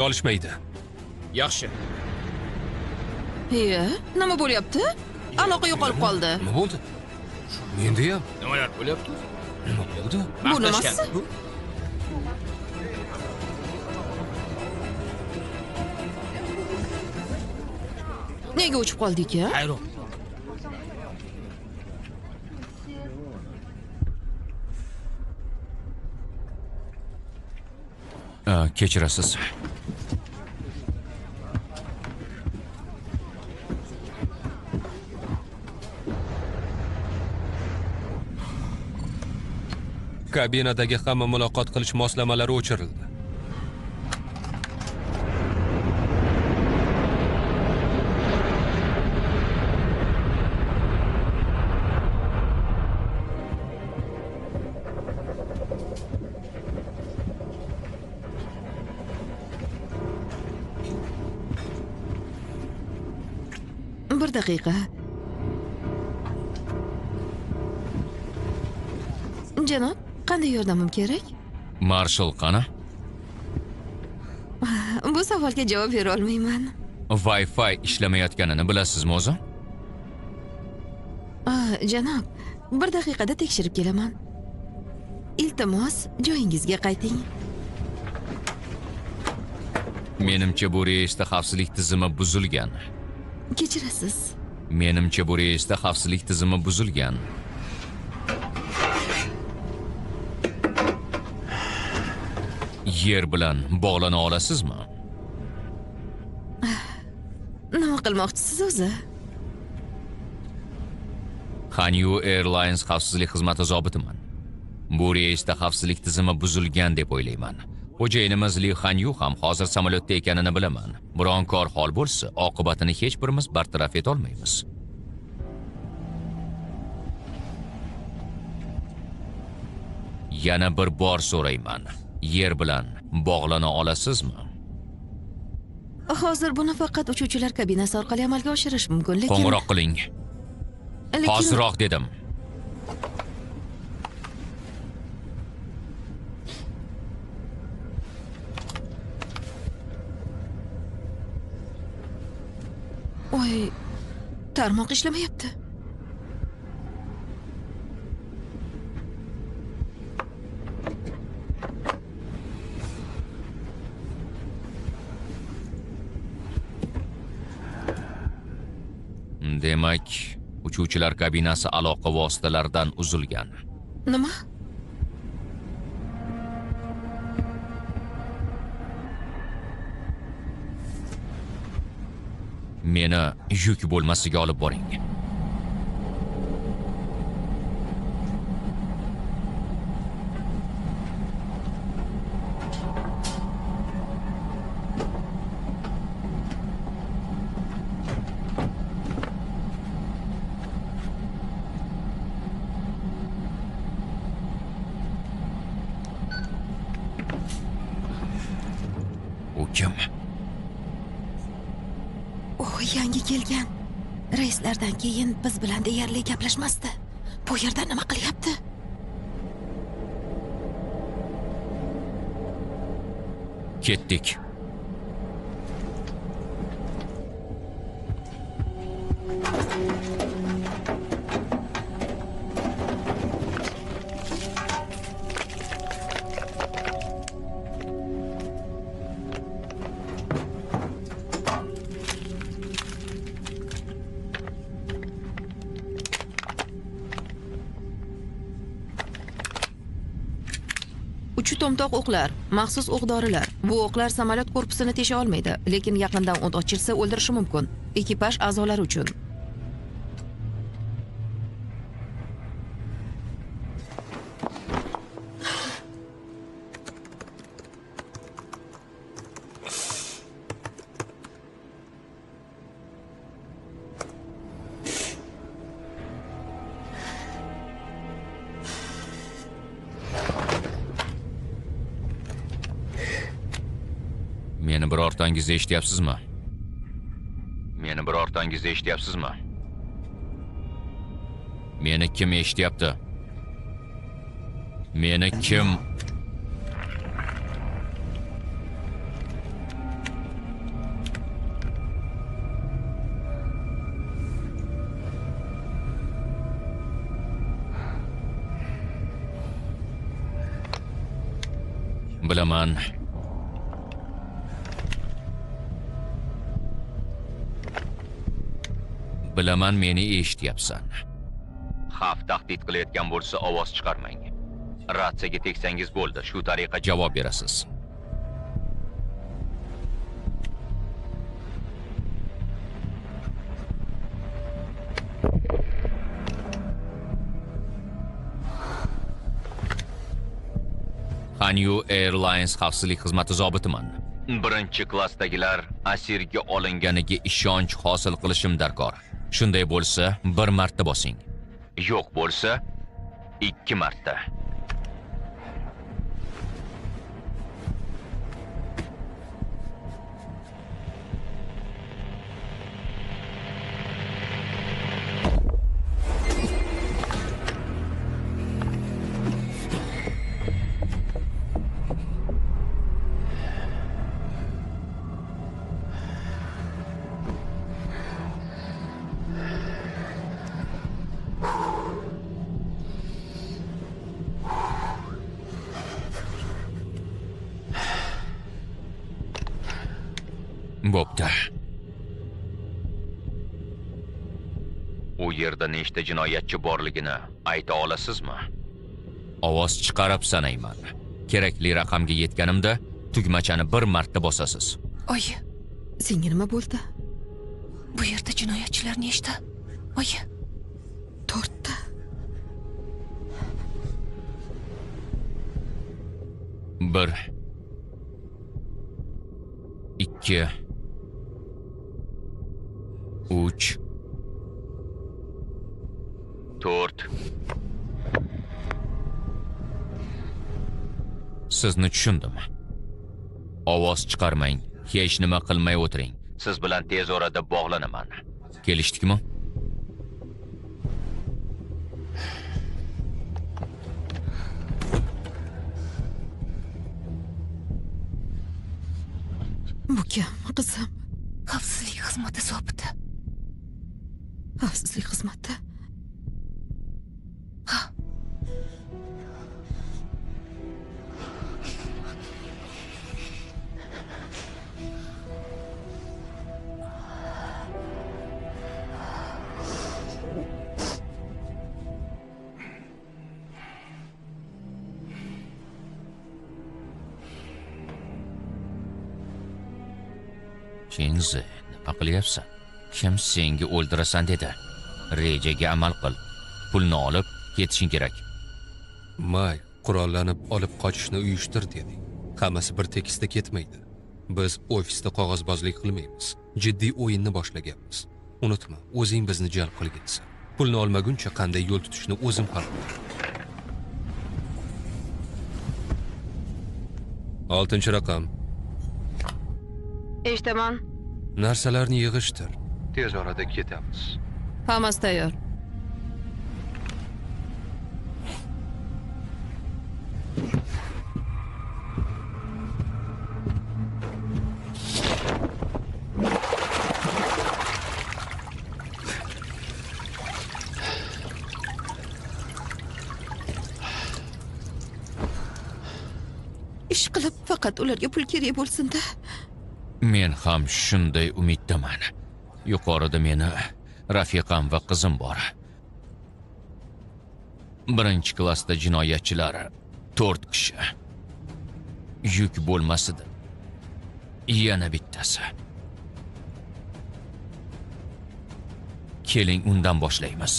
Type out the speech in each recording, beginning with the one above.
olishmaydi. Yaxshi. Nima bo'lyapti? Aloqa yo'qolib qoldi. Nima bo'ldi? Menda ham Nimalar bo'lyapti? nima bo'ldi? Bu nimasi? Nega o'chib qoldik-a? Hayron. Kechirasiz. Kabinadagi hamma muloqot qilish moslamalari o'chirildi. Bir daqiqa. Janob, qanday yordamim kerak? Marshal qani? Bu savolga javob bera olmayman. Wi-Fi ishlamayotganini bilasizmi o'zi? Janob, bir daqiqada tekshirib kelaman. Iltimos, joyingizga qayting. Menimcha bu reysda xavfsizlik tizimi buzilgan. Kechirasiz. Menimcha bu reysda xavfsizlik tizimi buzilgan. Yer bilan bog'lana olasizmi? Nima qilmoqchisiz o'zi? Hanyu Airlines xavfsizlik xizmati zobitiman. Bu reysda xavfsizlik tizimi buzilgan deb o'ylayman. Xo'jayinimiz Li Hanyu ham hozir samolyotda ekanini bilaman. Biron kor hol bo'lsa, oqibatini hech birimiz bartaraf eta olmaymiz. Yana bir bor so'rayman. Yer bilan bog'lana olasizmi? Hozir buni faqat uchuvchilar kabinasi orqali amalga oshirish mumkin, lekin Qo'ng'iroq qiling. Hozirroq dedim. Voy, tarmoq ishlamayapti. Demak, uchuvchilar kabinasi aloqa vositalaridan uzilgan. Nima? Meni yuk bo'lmasiga olib boring. U kim? Yangi kelgan. Reyslardan keyin biz bilan deyarli gaplashmasdi. Bu yerda nima qilyapti? Ketdik. Uchi to'mtoq o'qlar, maxsus o'q-dorilar. Bu o'qlar samolyot korpusini tesha olmaydi, lekin yaqindan o't ochilsa o'ldirishi mumkin. Ekipaj a'zolari uchun. Meni birortangiz eshityapsizmi? Meni birortangiz eshityapsizmi? Meni kim eshityapti? Meni kim? Bilaman. Bilaman, meni eshityapsan. Xavf tahdid qilayotgan bo'lsa ovoz chiqarmang. Ratsiyaga teksangiz bo'ldi. Shu tariqa javob berasiz. Hanyu Airlines xavfsizlik xizmati zobitiman. Birinchi klassdagilar asirga olinganiga ishonch hosil qilishim darkor. Shunday bo'lsa, 1 marta bosing. Yo'q bo'lsa, 2 marta. Bo'pti. U yerda nechta jinoyatchi borligini ayta olasizmi? Ovoz chiqarib sanayman. Kerakli raqamga yetganimda tugmachani 1 marta bosasiz. Oyi, Senga nima bo'ldi? bu yerda jinoyatchilar nechta? Oyi, 4 ta. 1 2 3 4. Sizni tushundim. Ovoz chiqarmang, hech nima qilmay o'tiring. Siz bilan tez orada bog'lanaman. Kelishdikmi? Bu kim, qizim? xavfsizlik xizmati zobiti. Xavfsizlik xizmati. Ha, Chinzi, nima qilyapsan? Kim senga o'ldirasan dedi? Rejaga amal qil. Pulni olib ketishing kerak. May, qurollanib olib qochishni uyushtir dedi. Hammasi bir tekisda ketmaydi. Biz ofisda qog'ozbozlik qilmaymiz. Jiddiy o'yinni boshlaganmiz. Unutma, o'zing bizni jalb qilgansan. Pulni olmaguncha qanday yo'l tutishni o'zim hal qilaman. 6-raqam. Eshitaman. Narsalarni yig'ishtir. Tez orada ketamiz. Hammasi tayyor. Ish qilib faqat ularga pul kerak bo'lsin-da. Men ham shunday umiddaman. Yuqorida meni rafiqam va qizim bor. Birinchi klassda jinoyatchilar 4 kishi. Yuk bo'lmasidi. Yana bittasi. Keling, undan boshlaymiz.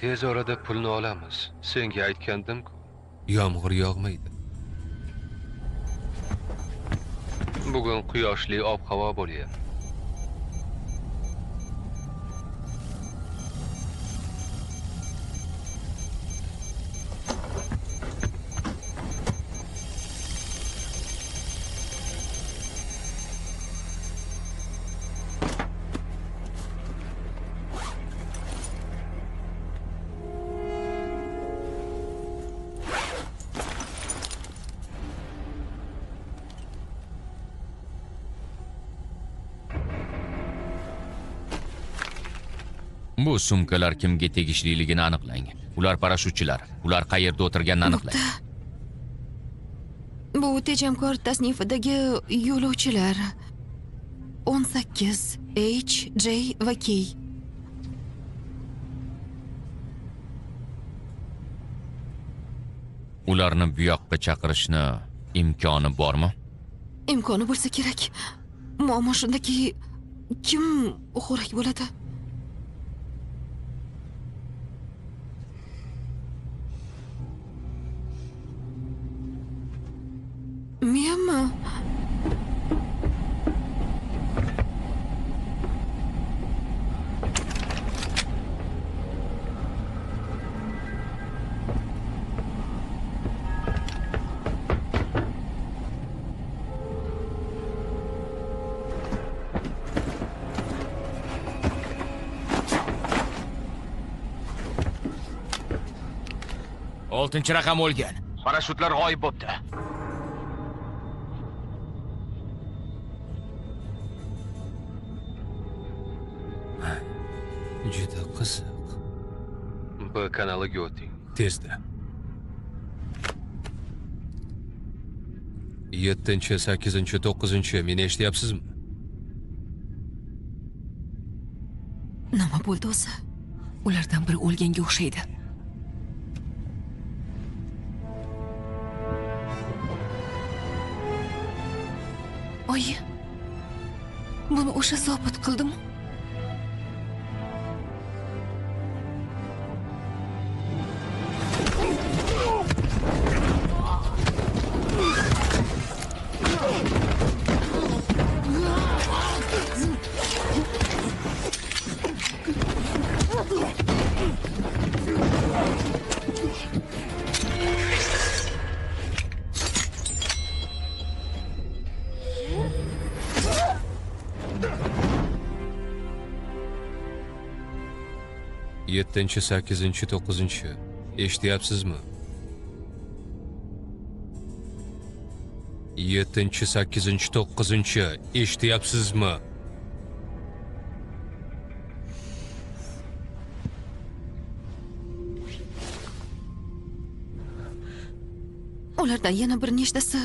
Tez orada pulni olamiz. Senga aytgandim-ku. Yomg'ir yog'maydi. Bugun quyoshli ob-havo bo'lyapti. Bu sumkalar kimga tegishliligini aniqlang. Ular parashutchilar. Ular qayerda o'tirganini aniqlang. Bu tejamkor tasnifidagi yo'lovchilar 18 H, J va K. Ularni bu yoqqa chaqirishni imkoni bormi? Imkoni bo'lsa kerak. Muammo shundaki, kim xo'rak bo'ladi? Menmi? Oltinchi raqam o'lgan. Parashutlar g'oyib bo'ldi. Juda qiziq. B kanaliga o'ting. Tezda. 7, 8, 9, meni eshityapsizmi? Nima bo'ldi o'zi? Ulardan biri o'lganga o'xshaydi. Oyi, buni o'sha zobit qildimi? Yettinchi, 8, 9. Eshityapsizmi? 7, 8, 9. Eshityapsizmi? Ulardan yana bir nechtasi